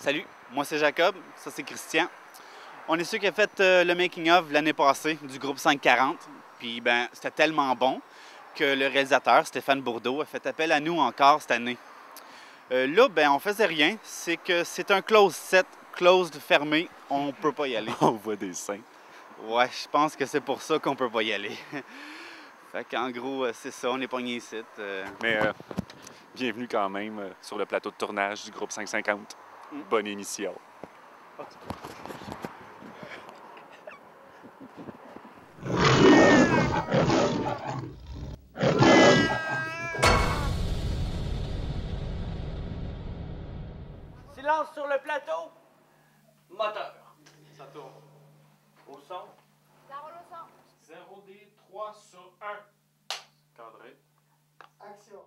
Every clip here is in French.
Salut, moi c'est Jacob, ça c'est Christian. On est ceux qui a fait le making-of l'année passée du groupe 540. Puis ben c'était tellement bon que le réalisateur, Stéphane Bourdeau, a fait appel à nous encore cette année. Là, ben on faisait rien, c'est que c'est un close set, closed, fermé, on peut pas y aller. On voit des seins. Ouais, je pense que c'est pour ça qu'on peut pas y aller. Fait qu'en gros, c'est ça, on est pogné ici. Mais bienvenue quand même sur le plateau de tournage du groupe 550. Bonne émission. Silence sur le plateau. Moteur. Ça tourne. Au son. Ça roule au son. 0D3 sur 1. Cadré. Action.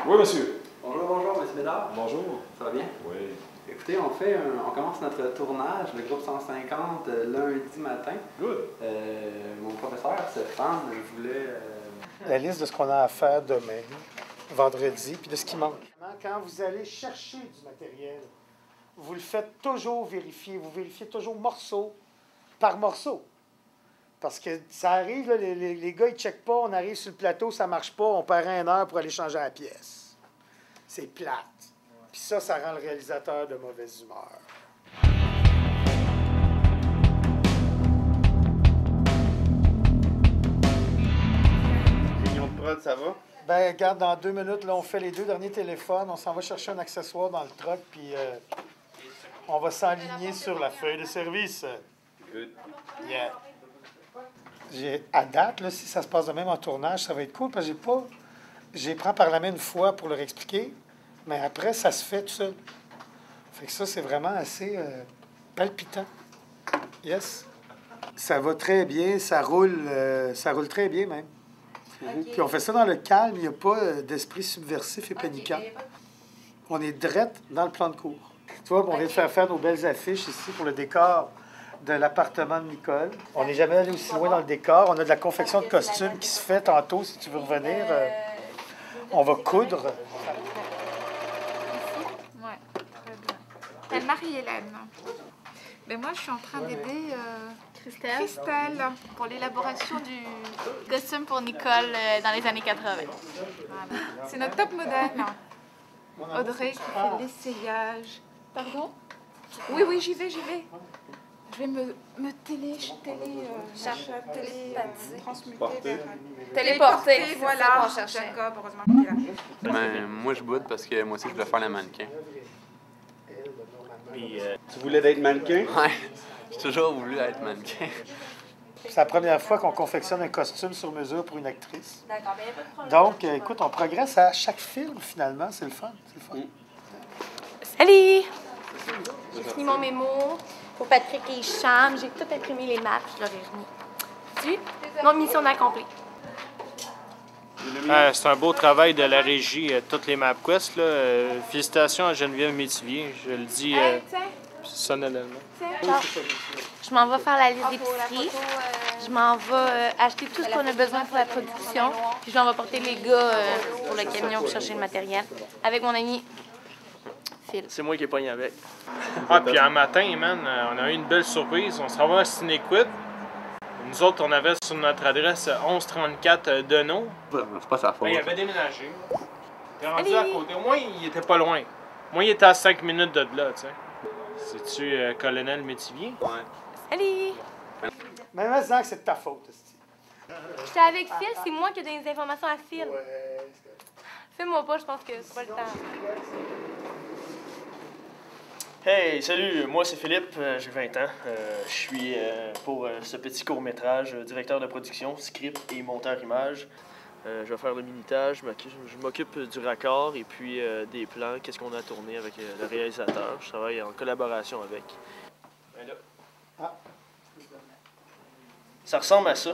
Oui, monsieur. Bonjour, M. Bédard. Bonjour. Ça va bien? Oui. Écoutez, on commence notre tournage, le groupe 150, lundi matin. Good. Mon professeur, Stéphane, voulait... La liste de ce qu'on a à faire demain, vendredi, puis de ce qui manque. Quand vous allez chercher du matériel, vous le faites toujours vérifier. Vous vérifiez toujours morceau par morceau. Parce que ça arrive, là, les gars, ils ne checkent pas, on arrive sur le plateau, ça ne marche pas, on perd 1 heure pour aller changer la pièce. C'est plate. Puis ça rend le réalisateur de mauvaise humeur. Réunion de prod, ça va? Ben, regarde, dans 2 minutes, là, on fait les 2 derniers téléphones, on s'en va chercher un accessoire dans le truck, puis on va s'enligner sur la feuille de service. Good. Yeah. À date, là, si ça se passe de même en tournage, ça va être cool, parce que j'ai prends par la main une fois pour leur expliquer, mais après, ça se fait tout seul. Fait que ça, c'est vraiment assez palpitant. Yes. Ça va très bien, ça roule très bien même. Okay. Puis on fait ça dans le calme, il n'y a pas d'esprit subversif et paniquant. On est drette dans le plan de cours. Tu vois, on vient de faire nos belles affiches ici pour le décor de l'appartement de Nicole. On n'est jamais allé aussi loin dans le décor. On a de la confection de costumes qui se fait tantôt, si tu veux revenir. On va coudre. Oui, très bien. Marie-Hélène. Ben moi, je suis en train d'aider Christelle pour l'élaboration du costume pour Nicole dans les années 80. Voilà. C'est notre top modèle. Audrey qui fait l'essayage. Pardon? Oui, j'y vais. Je vais me téléporter, voilà. Jacob, heureusement qu'il est là. Ben, moi, je boude parce que moi aussi, je voulais faire le mannequin. Puis tu voulais être mannequin? Ouais, j'ai toujours voulu être mannequin. C'est la première fois qu'on confectionne un costume sur mesure pour une actrice. D'accord, mais il n'y a pas de problème. Donc, écoute, on progresse à chaque film, finalement. C'est le fun. Salut! J'ai fini mon mémo pour Patrick et Hicham. J'ai tout imprimé les maps, je leur ai remis. Mon mission accomplie. C'est un beau travail de la régie, toutes les MapQuest. Félicitations à Geneviève Métivier, je le dis solennellement. Je m'en vais faire la liste d'épicerie. Je m'en vais acheter tout ce qu'on a besoin pour la production. Puis je m'en vais porter les gars pour le camion pour chercher le matériel. Avec mon ami Phil. C'est moi qui ai pogné avec. Ah, puis un matin, man, on a eu une belle surprise. On se revoit à Cinéquid. Nous autres, on avait sur notre adresse 1134 Deneau. C'est pas sa faute. Il avait déménagé. Il est rendu à côté. Au moins, il était pas loin. Au moins, il était à 5 minutes de là, tu sais. C'est-tu Colonel Métivier? Ouais. Salut! Mais maintenant que c'est de ta faute, esti. J'étais avec Phil, c'est moi qui ai donné des informations à Phil. Fais-moi pas, je pense que c'est pas le temps. Hey, salut, moi c'est Philippe, j'ai 20 ans. Je suis pour ce petit court-métrage directeur de production, script et monteur image. Je vais faire le minutage, je m'occupe du raccord et puis des plans, qu'est-ce qu'on a tourné avec le réalisateur. Je travaille en collaboration avec. Ah. Ça ressemble à ça.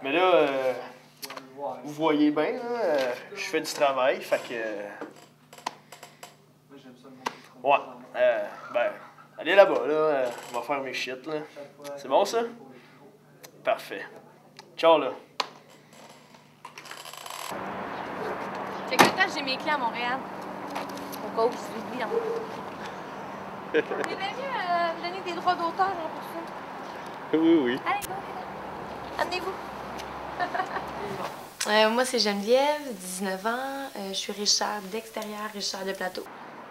Mais là, vous voyez bien, là, je fais du travail, fait que... ouais, ben, allez là-bas, là, on va faire mes shit, là. C'est bon, ça? Parfait. Ciao, là. Fait que là, j'ai mes clés à Montréal. Au cas où je l'oublie, hein. C'est bien mieux donner des droits d'auteur, hein, pour ça. Oui, oui. Allez, go, amenez-vous. Moi, c'est Geneviève, 19 ans. Je suis Richard d'extérieur, Richard de plateau.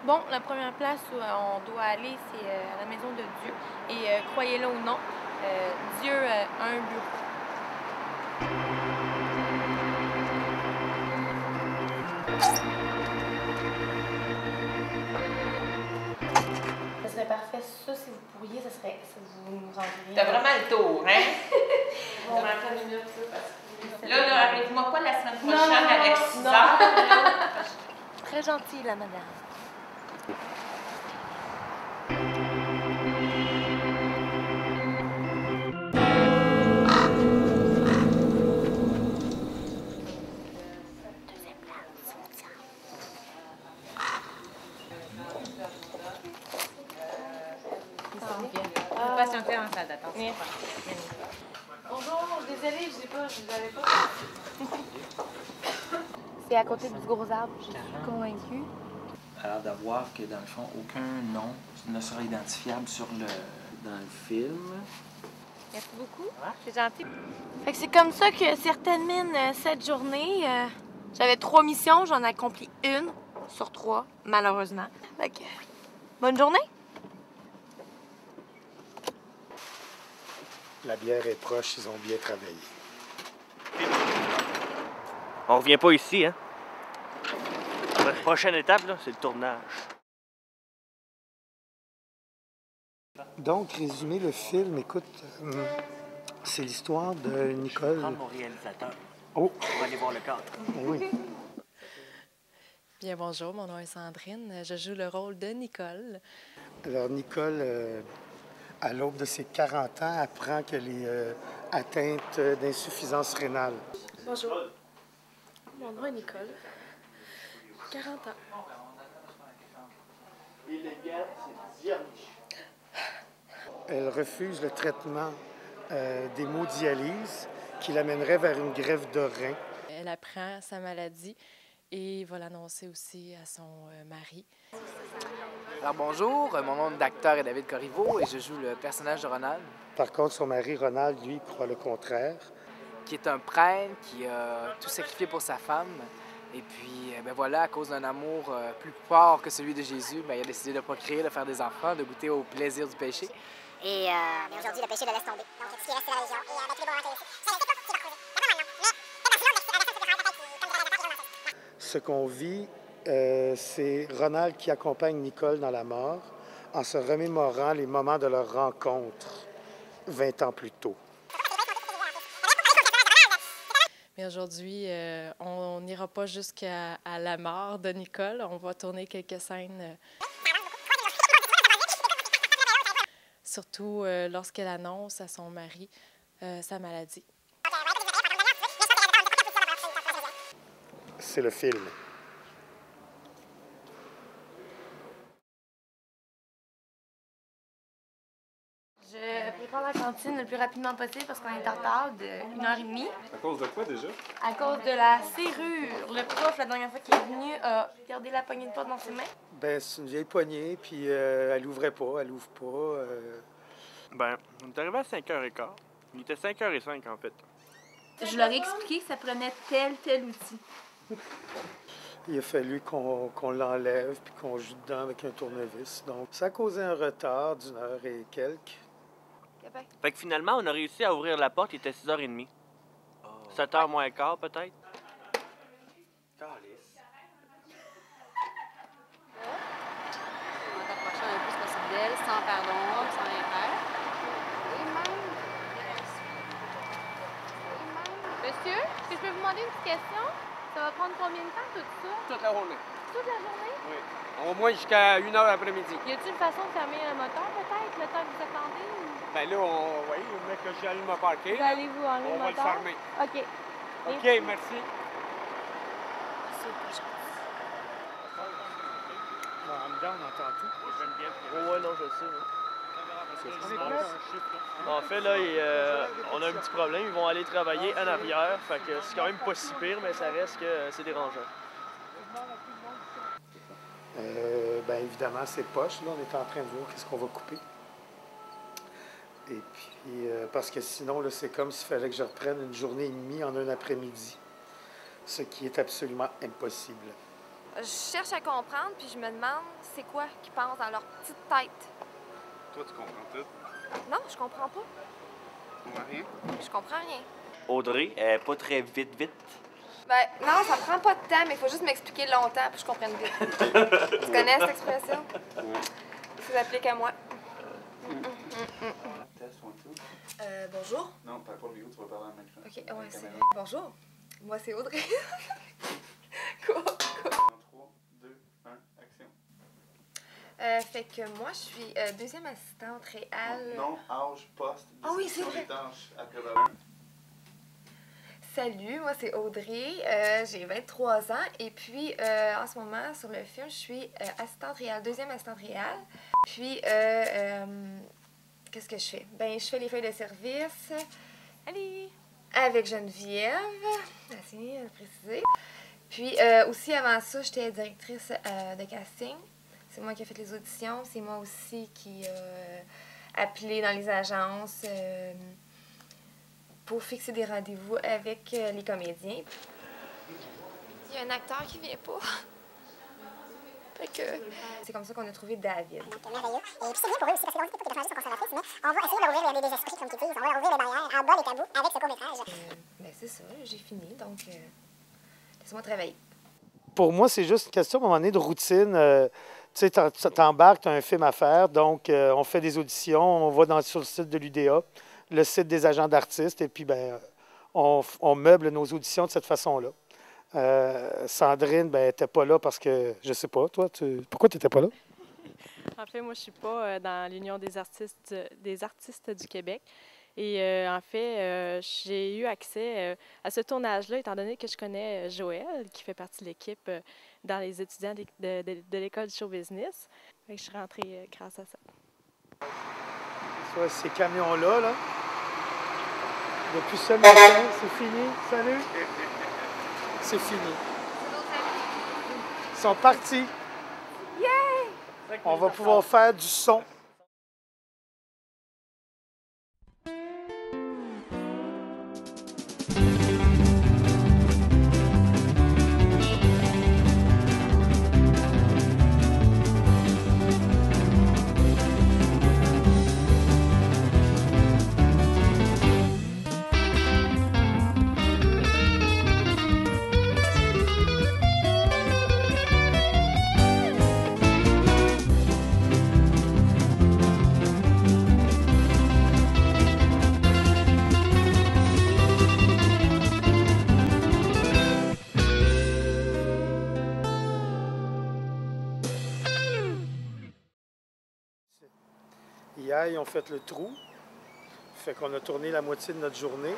Bon, la première place où on doit aller, c'est à la maison de Dieu. Et croyez-le ou non, Dieu a un bureau. Ça serait parfait, ça, si vous pourriez, ça serait... Ça vous nous enverriez. T'as vraiment le tour, hein? Bon, on attend une minute, ça, parce que... Là, arrive-moi pas la semaine prochaine avec 6 heures. Très gentille, la madame. Patienter en salle d'attente. Bonjour, désolée, je vous avais pas. C'est à côté du gros arbre, je suis convaincue. Alors d'avoir que dans le fond, aucun nom ne sera identifiable dans le film. Merci beaucoup, c'est gentil. Fait que c'est comme ça que se termine cette journée. J'avais 3 missions, j'en ai accompli 1 sur 3, malheureusement. Fait que, bonne journée! La bière est proche, ils ont bien travaillé. On revient pas ici, hein? La prochaine étape, là, c'est le tournage. Donc, résumer le film, écoute, c'est l'histoire de Nicole. Prendre mon réalisateur. Oh! On va aller voir le cadre. Oui. Bien, bonjour, mon nom est Sandrine. Je joue le rôle de Nicole. Alors, Nicole, à l'aube de ses 40 ans, apprend qu'elle est atteinte d'insuffisance rénale. Bonjour. Mon nom est Nicole. 40 ans. Elle refuse le traitement d'hémodialyse qui l'amènerait vers une greffe de rein. Elle apprend sa maladie et va l'annoncer aussi à son mari. Alors bonjour, mon nom d'acteur est David Corriveau et je joue le personnage de Ronald. Par contre, son mari, Ronald, lui, croit le contraire. Qui est un prêtre qui a tout sacrifié pour sa femme. Et puis, ben voilà, à cause d'un amour plus fort que celui de Jésus, ben, il a décidé de procréer, de faire des enfants, de goûter au plaisir du péché. Et mais aujourd'hui, le péché le laisse tomber. Donc, ce qui reste, c'est la religion. Et avec les bons ratés aussi. C'est pas qui va creuser. C'est pas mal, non. Mais, ce qu'on vit, c'est Ronald qui accompagne Nicole dans la mort en se remémorant les moments de leur rencontre 20 ans plus tôt. Mais aujourd'hui, on n'ira pas jusqu'à la mort de Nicole. On va tourner quelques scènes. Surtout lorsqu'elle annonce à son mari sa maladie. C'est le film. Je prépare la cantine le plus rapidement possible parce qu'on est en retard de 1h30. À cause de quoi déjà? À cause de la serrure. Le prof, la dernière fois qu'il est venu, a gardé la poignée de porte dans ses mains. Ben, c'est une vieille poignée, puis elle ouvrait pas, elle ouvre pas. Ben, on est arrivé à 5h15. Il était 5h05 en fait. Je leur ai expliqué que ça prenait tel outil. Il a fallu qu'on l'enlève puis qu'on joue dedans avec un tournevis. Donc, ça a causé un retard d'une heure et quelques. Fait que finalement, on a réussi à ouvrir la porte, il était 6h30. 7h moins quart, peut-être. En t'approchant le plus possible d'elle, sans pardon, sans rien faire. Monsieur, est-ce que je peux vous demander une petite question? Ça va prendre combien de temps tout ça? Toute la journée. Toute la journée? Oui. Au moins jusqu'à 1h l'après-midi. Y a-t-il une façon de fermer le moteur peut-être, le temps que vous attendez? Ou... Ben là, oui, mais que j'allume le parking. Allez-vous enlever On le va le moteur? fermer. OK. OK, merci. En dedans, on entend tout. Ouais, non, je sais. En fait, là, on a un petit problème. Ils vont aller travailler en arrière. Fait que c'est quand même pas si pire, mais ça reste que c'est dérangeant. Bien évidemment, c'est poche. Là, on est en train de voir qu'est-ce qu'on va couper. Et puis, parce que sinon, là, c'est comme s'il fallait que je reprenne une journée et demie en un après-midi. Ce qui est absolument impossible. Je cherche à comprendre, puis je me demande c'est quoi qu'ils pensent dans leur petite tête. Toi, tu comprends tout? Non, je comprends pas. Rien? Je comprends rien. Audrey, pas très vite. Ben, non, ça prend pas de temps, mais il faut juste m'expliquer longtemps pour que je comprenne vite. Tu connais cette expression? Ça s'applique à moi. Bonjour. Non, parle pas le micro, tu vas parler à l'écran. OK, ouais, c'est vrai. Bonjour. Moi, c'est Audrey. Quoi? 3, 2, 1, action. Fait que moi, je suis deuxième assistante réelle. Non, âge, poste, Ah oui, c'est vrai. des tâches à prévoir. Salut, moi c'est Audrey, j'ai 23 ans et puis en ce moment sur le film je suis assistante réelle, deuxième assistante réelle. Puis qu'est-ce que je fais? Ben je fais les feuilles de service. Allez! Avec Geneviève, assez bien de le préciser. Puis aussi avant ça, j'étais directrice de casting. C'est moi qui ai fait les auditions, c'est moi aussi qui appelé dans les agences. Pour fixer des rendez-vous avec les comédiens. Il y a un acteur qui vient pas. Fait que... C'est comme ça qu'on a trouvé David. Merveilleux. Et puis c'est bien pour eux aussi, parce que l'on dit pas que les sont conservatrices, mais on va essayer d'ouvrir des esprits, comme tu dis. On va ouvrir les barrières, à bas les tabous, avec ce court-métrage. Ben c'est ça, j'ai fini, donc laisse-moi travailler. Pour moi, c'est juste une question, à un moment donné, de routine. Tu sais, t'embarques, tu as un film à faire, donc on fait des auditions, on va sur le site de l'UDA, le site des agents d'artistes, et puis ben, on meuble nos auditions de cette façon-là. Sandrine, ben, t'es pas là parce que, je sais pas, toi, pourquoi tu n'étais pas là? En fait, moi, je suis pas dans l'Union des artistes du Québec. Et en fait, j'ai eu accès à ce tournage-là, étant donné que je connais Joël, qui fait partie de l'équipe dans les étudiants de l'École du show business. Fait que je suis rentrée grâce à ça. Soit ces camions-là, là, depuis ce matin, c'est fini. Salut! C'est fini. Ils sont partis. Yay! On va pouvoir faire du son. Hier, ils ont fait le trou. Fait qu'on a tourné la moitié de notre journée.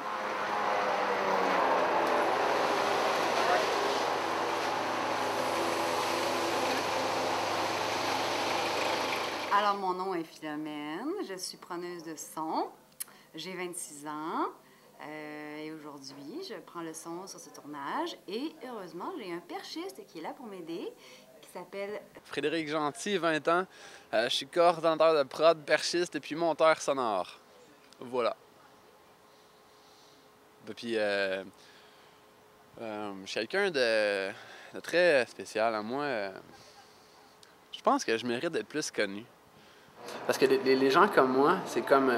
Alors, mon nom est Philomène. Je suis preneuse de son. J'ai 26 ans. Et aujourd'hui, je prends le son sur ce tournage. Et heureusement, j'ai un perchiste qui est là pour m'aider, qui s'appelle Frédéric Gentil, 20 ans. Je suis coordonnateur de prod, perchiste et puis monteur sonore. Voilà. Puis, je suis quelqu'un de très spécial. À moi, je pense que je mérite d'être plus connu. Parce que les gens comme moi, c'est comme...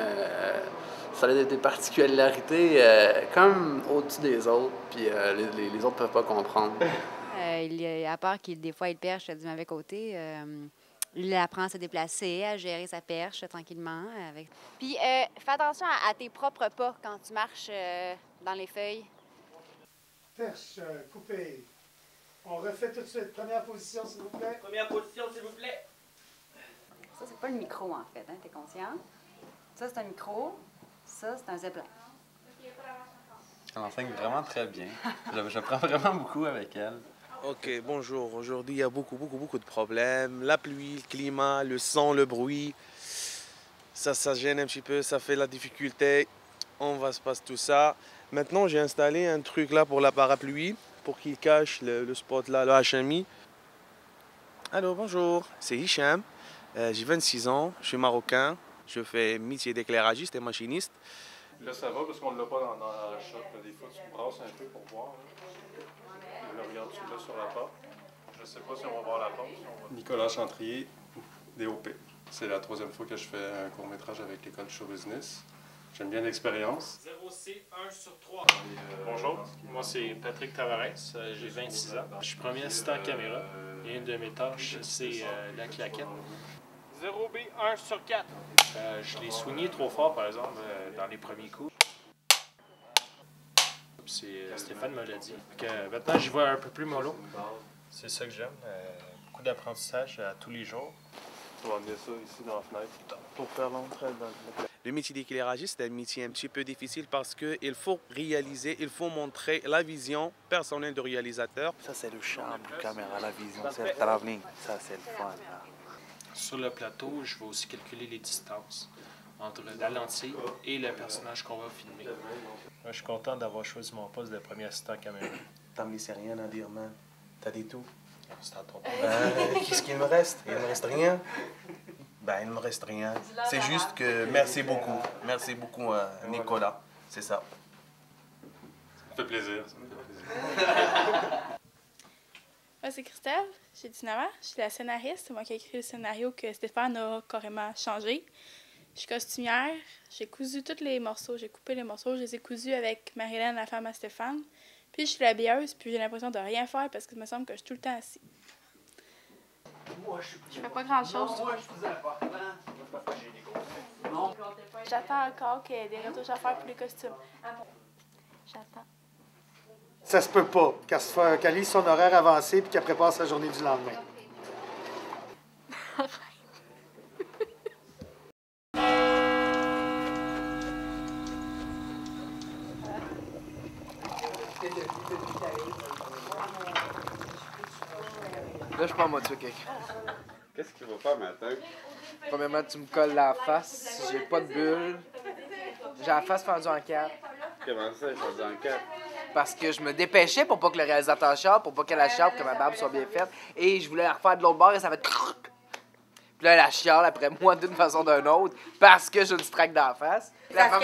ça a des particularités comme au-dessus des autres, puis les autres peuvent pas comprendre. À part qu'il, des fois, il perche du mauvais côté, il apprend à se déplacer, à gérer sa perche tranquillement. Puis, fais attention à tes propres pas quand tu marches dans les feuilles. Perche coupée. On refait tout de suite. Première position, s'il vous plaît. Première position, s'il vous plaît. Ça, c'est pas le micro, en fait, hein? T'es conscient? Ça, c'est un micro. Ça, c'est un zeppelin. Elle enseigne vraiment très bien. J'apprends vraiment beaucoup avec elle. OK, bonjour. Aujourd'hui, il y a beaucoup de problèmes. La pluie, le climat, le son, le bruit. Ça gêne un petit peu, ça fait la difficulté. On va se passer tout ça. Maintenant, j'ai installé un truc là pour la parapluie, pour qu'il cache le spot là, le HMI. Allô, bonjour. C'est Hicham. J'ai 26 ans, je suis marocain. Je fais métier d'éclairagiste et machiniste. Là, ça va parce qu'on ne l'a pas dans la shop. Des fois, tu brasses un peu pour voir. Là, regarde-tu là sur la porte? Je ne sais pas si on va voir la porte. Nicolas Chantrier, DOP. C'est la 3e fois que je fais un court-métrage avec l'école de show business. J'aime bien l'expérience. 0C1/3. Bonjour, moi c'est Patrick Tavares, j'ai 26 ans. Je suis premier assistant caméra et une de mes tâches, c'est la claquette. 0B1/4. Je l'ai soigné trop fort, par exemple, dans les premiers coups. Stéphane me l'a dit. Maintenant, j'y vois un peu plus mollo. C'est ça que j'aime. Beaucoup d'apprentissage tous les jours. On va amener ça ici dans la fenêtre. Pour faire l'entrée dans le... Le métier d'éclairagiste, c'est un métier un petit peu difficile parce qu'il faut réaliser, il faut montrer la vision personnelle du réalisateur. Ça, c'est le charme du caméra, la vision, c'est le travelling. Ça, c'est le fun. Sur le plateau, je vais aussi calculer les distances entre la lentille et le personnage qu'on va filmer. Moi, je suis content d'avoir choisi mon poste de premier assistant caméra. T'as me laissé rien à dire, man. T'as dit tout. C'est à ton Qu'est-ce qu'il me reste? Il me reste rien. Ben, il ne me reste rien. C'est juste que merci beaucoup. Merci beaucoup, Nicolas. C'est ça. Ça me fait plaisir. Ça me fait plaisir. Moi, c'est Christelle, j'ai 19 ans, je suis la scénariste. C'est moi qui ai écrit le scénario que Stéphane a carrément changé. Je suis costumière, j'ai cousu tous les morceaux, j'ai coupé les morceaux, je les ai cousus avec Marie-Hélène, la femme à Stéphane. Puis je suis l'habilleuse, puis j'ai l'impression de rien faire parce que ça me semble que je suis tout le temps assise. Je fais pas grand-chose. J'attends encore qu'il y ait des retouches à faire pour les costumes. J'attends. Ça se peut pas qu'elle lise son horaire avancé puis qu'elle prépare sa journée du lendemain. Là, je prends mon truc. Qu'est-ce qu'il va faire matin? Premièrement, tu me colles la face. J'ai pas de bulle. J'ai la face fendue en quatre. Comment ça, fendue en quatre? Parce que je me dépêchais pour pas que le réalisateur chiale, pour pas qu'elle la chiale, que ma barbe soit bien faite. Et je voulais la refaire de l'autre bord et ça fait... Puis là, elle la chiale après moi d'une façon ou d'une autre parce que j'ai une strike dans la face. Ça se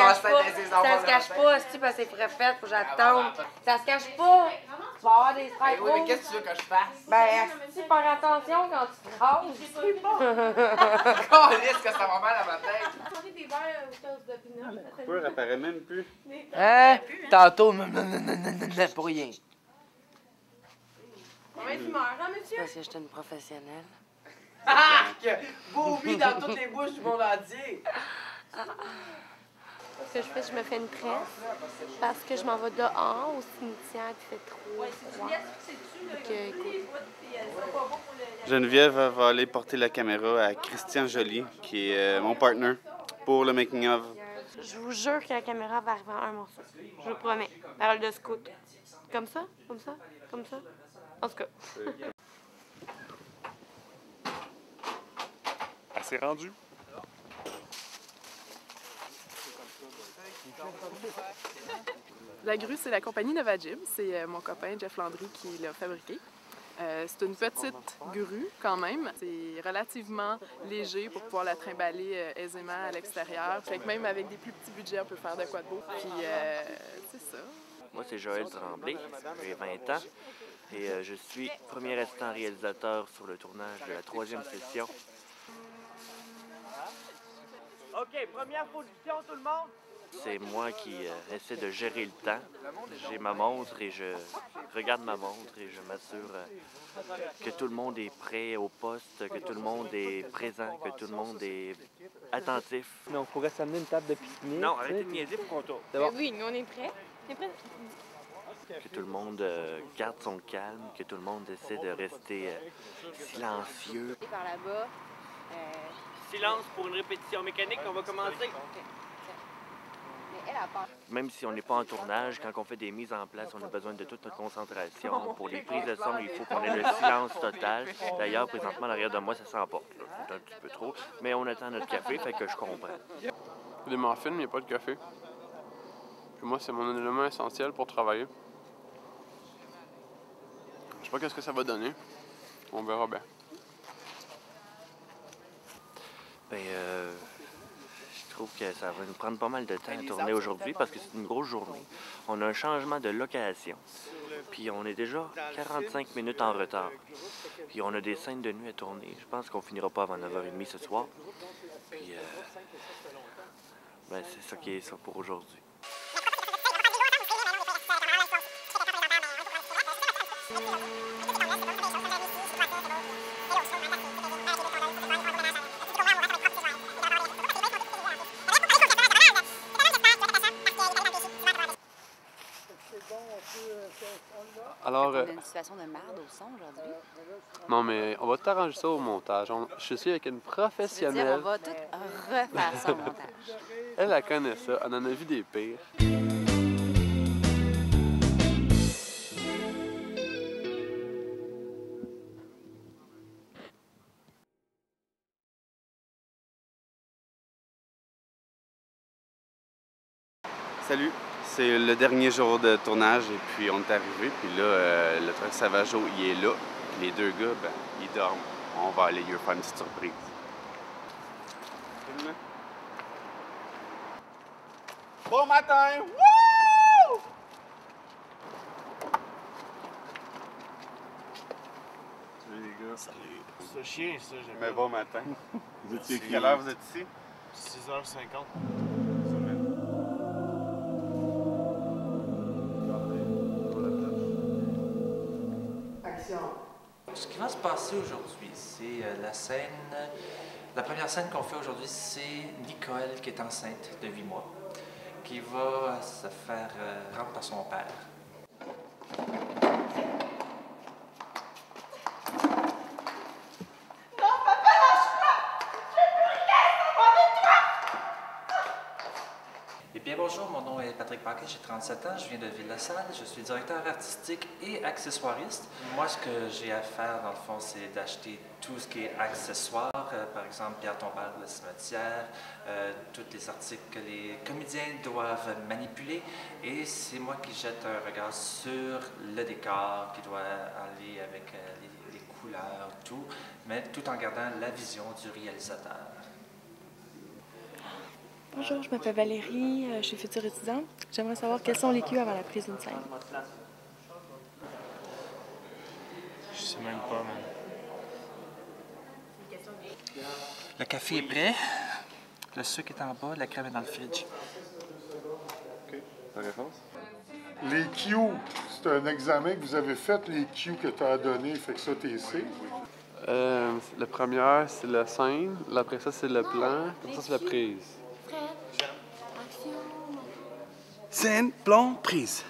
cache pas, c'est parce que c'est préfet, faut que j'attende. Ça se cache pas. Tu vas avoir des strikes. Oui, mais qu'est-ce que tu veux que je fasse? Ben, si faire attention quand tu te rases. Je sais pas. Calisse que ça va mal à ma tête. Des verres au toast de pinot. Le coupeur apparaît même plus. Hein? Tantôt, pour rien. Combien tu meurs, hein, monsieur? Parce que j'étais une professionnelle. Ah! Vomi dans toutes les bouches du monde entier. Ce que je fais, je me fais une tresse parce que je m'en vais dehors au cimetière qui fait trop froid. Geneviève va aller porter la caméra à Christian Joly, qui est mon partner, pour le making-of. Je vous jure que la caméra va arriver en un morceau. Je vous promets. Parole de scout. Comme ça? Comme ça? Comme ça? En tout cas. C'est rendu. La grue, c'est la compagnie Novajib. C'est mon copain Jeff Landry qui l'a fabriqué. C'est une petite grue quand même. C'est relativement léger pour pouvoir la trimballer aisément à l'extérieur. Fait que même avec des plus petits budgets, on peut faire de quoi de beau. Puis c'est ça. Moi, c'est Joël Tremblay, j'ai 20 ans et je suis premier assistant réalisateur sur le tournage de la 3e session. OK, première position, tout le monde. C'est moi qui essaie de gérer le temps. J'ai ma montre et je regarde ma montre et je m'assure que tout le monde est prêt au poste, que tout le monde est présent, que tout le monde est attentif. Non, on pourrait s'amener une table de pique-nique. Non, arrêtez de niaiser pour qu'on tourne. Oui, nous, on est prêts. On est prêts? Que tout le monde garde son calme, que tout le monde essaie de rester silencieux. Par là-bas, Silence pour une répétition mécanique, on va commencer. Même si on n'est pas en tournage, quand on fait des mises en place, on a besoin de toute notre concentration. Pour les prises de son, il faut qu'on ait le silence total. D'ailleurs, présentement, à l'arrière de moi, ça s'emporte. C'est un petit peu trop, mais on attend notre café, fait que je comprends. Des muffins, mais il n'y a pas de café. Puis moi, c'est mon élément essentiel pour travailler. Je sais pas qu'est-ce que ça va donner. On verra bien. Je trouve que ça va nous prendre pas mal de temps à tourner aujourd'hui parce que c'est une grosse journée. On a un changement de location. Puis on est déjà 45 minutes en retard. Puis on a des scènes de nuit à tourner. Je pense qu'on finira pas avant 9h30 ce soir. Puis c'est ça qui est ça pour aujourd'hui. Alors, on a une situation de merde au son aujourd'hui. non, mais on va tout arranger ça au montage. Je suis avec une professionnelle. On va tout refaire ça au montage. Elle connaît ça. Elle en a vu des pires. Salut, c'est le dernier jour de tournage et puis on est arrivé. Puis là, le truck Savageau, il est là. Puis les deux gars, ben, ils dorment. On va aller lui faire une petite surprise. Bon matin! Wouh! Salut les gars. Salut. C'est chien, ça, j'aime. Mais bon matin. Vous étiez à quelle heure vous êtes ici? 6h50. Ce qui va se passer aujourd'hui, c'est la première scène qu'on fait aujourd'hui, c'est Nicole qui est enceinte de 8 mois, qui va se faire rendre par son père. Eh bien, bonjour, mon nom est Patrick Paquet, j'ai 37 ans, je viens de Ville-la-Salle, je suis directeur artistique et accessoiriste. Moi, ce que j'ai à faire, dans le fond, c'est d'acheter tout ce qui est accessoires, par exemple, pierre tombale, le cimetière, tous les articles que les comédiens doivent manipuler, et c'est moi qui jette un regard sur le décor qui doit aller avec les couleurs, tout, mais tout en gardant la vision du réalisateur. Bonjour, je m'appelle Valérie, je suis future étudiante. J'aimerais savoir quels sont les cues avant la prise d'une scène. Je sais même pas, man. Le café est prêt, le sucre est en bas, la crème est dans le fridge. OK. Ta réponse? Les Q, c'est un examen que vous avez fait, les Q que tu as donné, fait que ça, t'es C. La première, c'est la scène. Après ça, c'est le plan. Après ça, c'est la prise. Scène, plan, prise.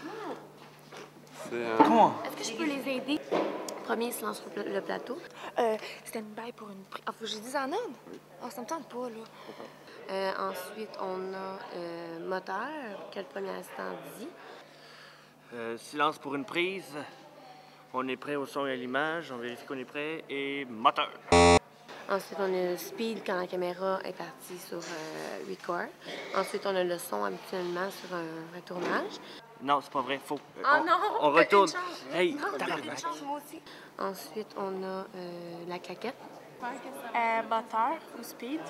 Comment? Est-ce que je peux les aider? Premier, silence sur le plateau. Stand-by pour une prise. Ah, faut que je dise en onde? Ah, ça me tente pas, là. Ensuite, on a moteur, que le premier instant dit. Silence pour une prise. On est prêt au son et à l'image. On vérifie qu'on est prêt. Et moteur. Ensuite, on a le speed quand la caméra est partie sur record. Ensuite, on a le son habituellement sur un vrai tournage. Non, c'est pas vrai. Faux. Oh non! On retourne. Hey, tabarnak. Ensuite, on a la claquette. Moteur ou speed.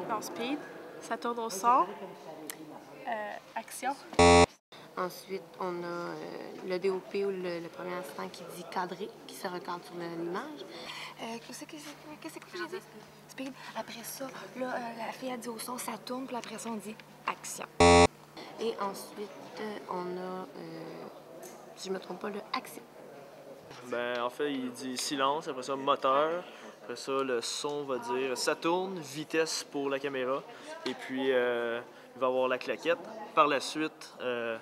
Non, speed. Ça tourne au son. Action. Ensuite, on a le DOP ou le premier instant qui dit cadré, qui se recadre sur l'image. Qu'est-ce que j'ai dit? Speed. Après ça, là, la fille a dit au son, ça tourne, puis après ça, on dit action. Et ensuite, on a, si je ne me trompe pas, le action. Ben, en fait, il dit silence, après ça, moteur. Après ça, le son va dire ça tourne, vitesse pour la caméra. Et puis, il va avoir la claquette. Par la suite, il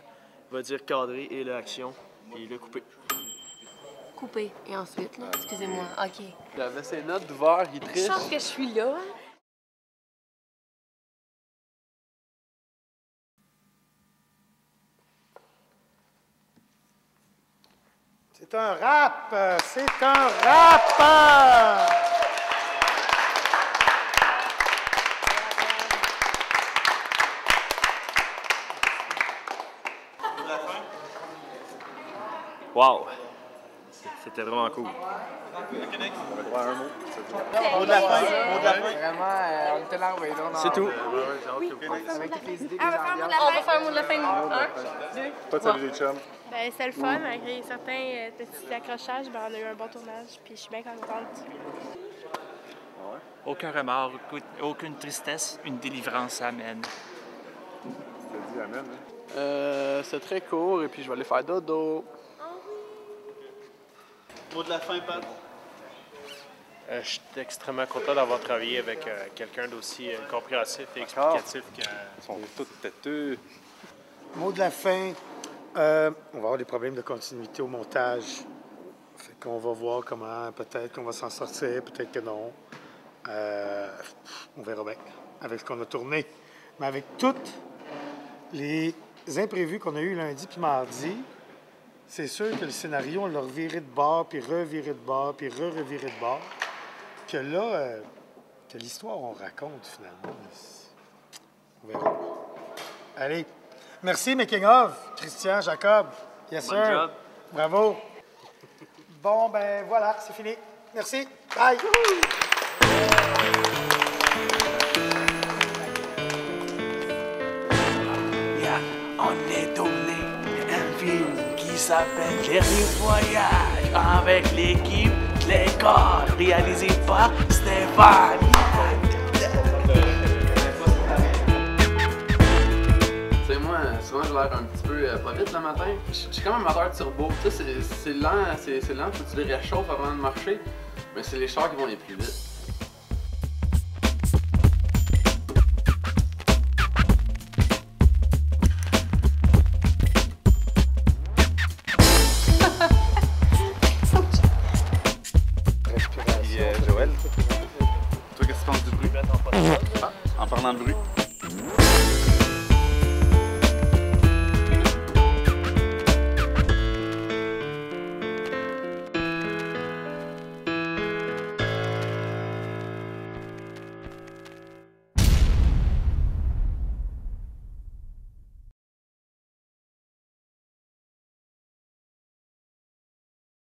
va dire cadré et l'action. Et le couper. Couper. Et ensuite, là, excusez-moi, OK. Il avait ses notes d'ouvert, il triche. Je pense que je suis là. C'est un rap! C'est un rap! Wow! C'était vraiment cool. Mot de la fin, mot de la fin. Vraiment, on était là, oui. C'est tout. Avec toutes les idées, On va faire un mot de la fin. Un, deux, Toi, salut les chums. Ben, c'était le fun, malgré certains petits accrochages, ben, on a eu un bon tournage, puis je suis bien contente. Aucun remords, aucune tristesse, une délivrance amène. Tu dit amen, hein? C'est très court et puis je vais aller faire dodo. Mot de la fin, Pat. Je suis extrêmement content d'avoir travaillé avec quelqu'un d'aussi compréhensif et explicatif que... Ils sont tous têteux. Mot de la fin. On va avoir des problèmes de continuité au montage. Fait qu'on va voir comment, peut-être qu'on va s'en sortir, peut-être que non. On verra bien avec ce qu'on a tourné. Mais avec toutes les imprévus qu'on a eu lundi puis mardi, c'est sûr que le scénario, on l'a reviré de bord, puis reviré de bord, puis reviré de bord. Que là, que l'histoire on raconte finalement. On verra. Allez. Merci, Making of, Christian, Jacob. Yes, Bon sir. job. Bravo. Bon, ben voilà, c'est fini. Merci. Bye. On est tourné un film qui s'appelle Dernier Voyage avec l'équipe de l'école, réalisé par Stéphane. Tu sais, moi, souvent j'ai l'air un petit peu pas vite le matin. Je suis comme un moteur turbo. Tu sais, c'est lent, faut que tu les réchauffes avant de marcher. Mais c'est les chars qui vont les plus vite. Joël, toi, qu'est-ce que tu penses du bruit? En parlant de bruit.